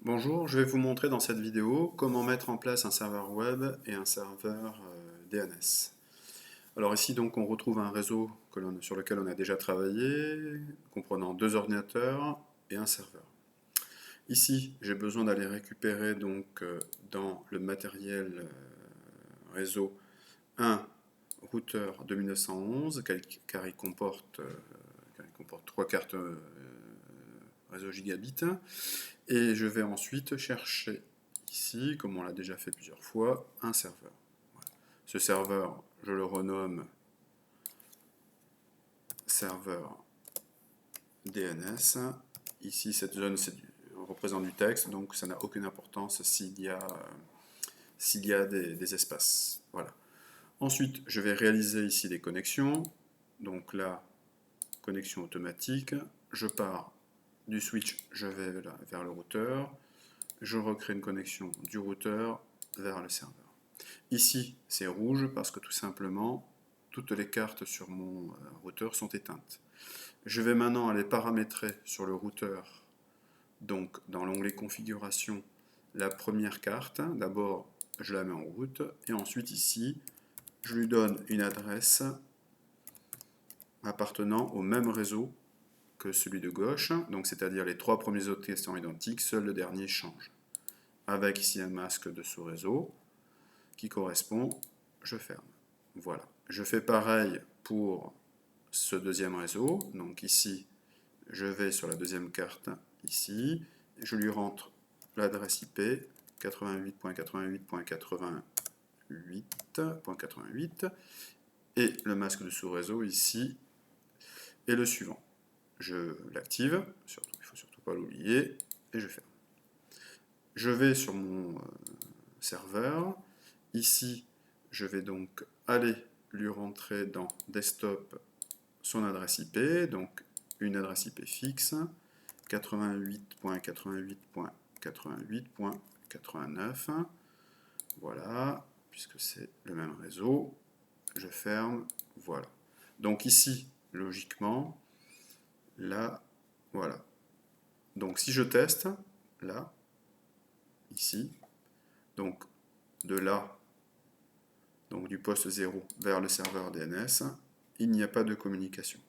Bonjour, je vais vous montrer dans cette vidéo comment mettre en place un serveur web et un serveur DNS. Alors ici donc on retrouve un réseau sur lequel on a déjà travaillé, comprenant deux ordinateurs et un serveur. Ici j'ai besoin d'aller récupérer donc dans le matériel réseau un routeur de 1911 car il comporte trois cartes réseau gigabit. Et je vais ensuite chercher ici, comme on l'a déjà fait plusieurs fois, un serveur. Voilà. Ce serveur, je le renomme serveur DNS. Ici, cette zone représente du texte, donc ça n'a aucune importance s'il y a des espaces. Voilà. Ensuite, je vais réaliser ici des connexions. Donc là, connexion automatique. Je pars du switch, je vais vers le routeur. Je recrée une connexion du routeur vers le serveur. Ici, c'est rouge parce que tout simplement, toutes les cartes sur mon routeur sont éteintes. Je vais maintenant aller paramétrer sur le routeur, donc dans l'onglet configuration, la première carte. D'abord, je la mets en route et ensuite ici, je lui donne une adresse appartenant au même réseau que celui de gauche, donc c'est-à-dire les trois premiers octets sont identiques, seul le dernier change. Avec ici un masque de sous-réseau qui correspond, je ferme. Voilà. Je fais pareil pour ce deuxième réseau. Donc ici, je vais sur la deuxième carte, ici, je lui rentre l'adresse IP 88.88.88.88 et le masque de sous-réseau ici et le suivant. Je l'active, il ne faut surtout pas l'oublier, et je ferme. Je vais sur mon serveur. Ici, je vais donc aller lui rentrer dans Desktop son adresse IP, donc une adresse IP fixe, 88.88.88.89. Voilà, puisque c'est le même réseau. Je ferme, voilà. Donc ici, logiquement, là, voilà. Donc si je teste, là, ici, donc de là, donc du poste 0 vers le serveur DNS, il n'y a pas de communication.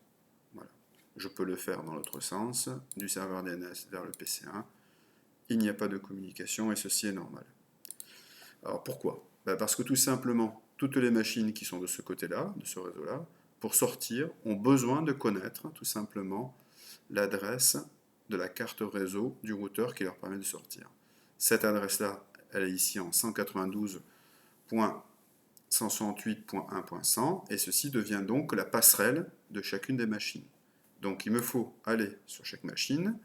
Voilà. Je peux le faire dans l'autre sens, du serveur DNS vers le PC1, il n'y a pas de communication et ceci est normal. Alors pourquoi? Parce que tout simplement, toutes les machines qui sont de ce côté-là, de ce réseau-là, pour sortir, ont besoin de connaître tout simplement l'adresse de la carte réseau du routeur qui leur permet de sortir. Cette adresse-là, elle est ici en 192.168.1.100 et ceci devient donc la passerelle de chacune des machines. Donc il me faut aller sur chaque machine,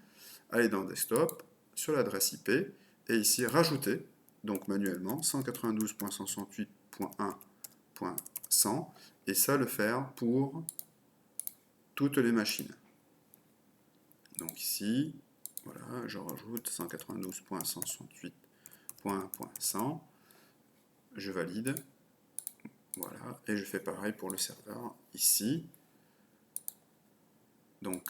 aller dans Desktop, sur l'adresse IP et ici rajouter, donc manuellement, 192.168.1.100 et ça le faire pour toutes les machines. Donc ici, voilà, je rajoute 192.168.1.100, je valide, voilà, et je fais pareil pour le serveur ici. Donc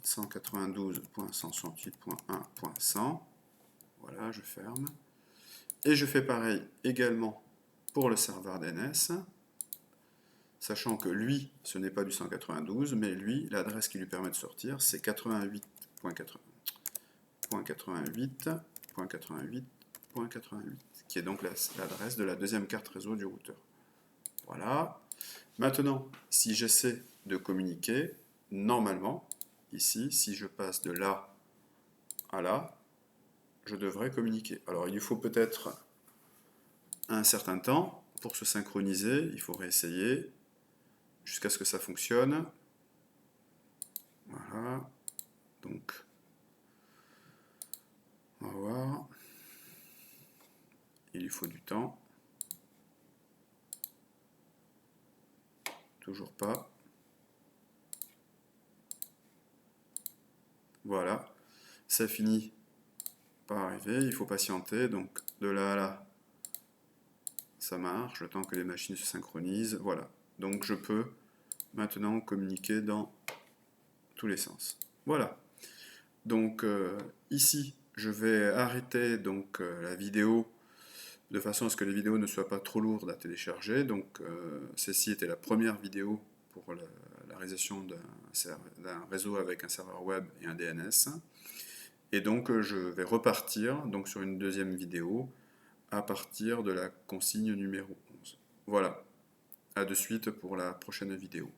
192.168.1.100, voilà, je ferme. Et je fais pareil également pour le serveur DNS, sachant que lui, ce n'est pas du 192, mais lui, l'adresse qui lui permet de sortir, c'est 88.88.88.88, qui est donc l'adresse de la deuxième carte réseau du routeur. Voilà. Maintenant, si j'essaie de communiquer, normalement, ici, si je passe de là à là, je devrais communiquer. Alors, il lui faut peut-être un certain temps pour se synchroniser, il faut réessayer jusqu'à ce que ça fonctionne. Voilà. Donc, on va voir. Il lui faut du temps. Toujours pas. Voilà. Ça finit par arriver. Il faut patienter. Donc, de là à là, ça marche. Le temps que les machines se synchronisent. Voilà. Donc, je peux maintenant communiquer dans tous les sens. Voilà. Donc, ici, je vais arrêter donc la vidéo de façon à ce que les vidéos ne soient pas trop lourdes à télécharger. Donc celle-ci était la première vidéo pour la réalisation d'un réseau avec un serveur web et un DNS. Et donc je vais repartir donc, sur une deuxième vidéo à partir de la consigne numéro 11. Voilà, à de suite pour la prochaine vidéo.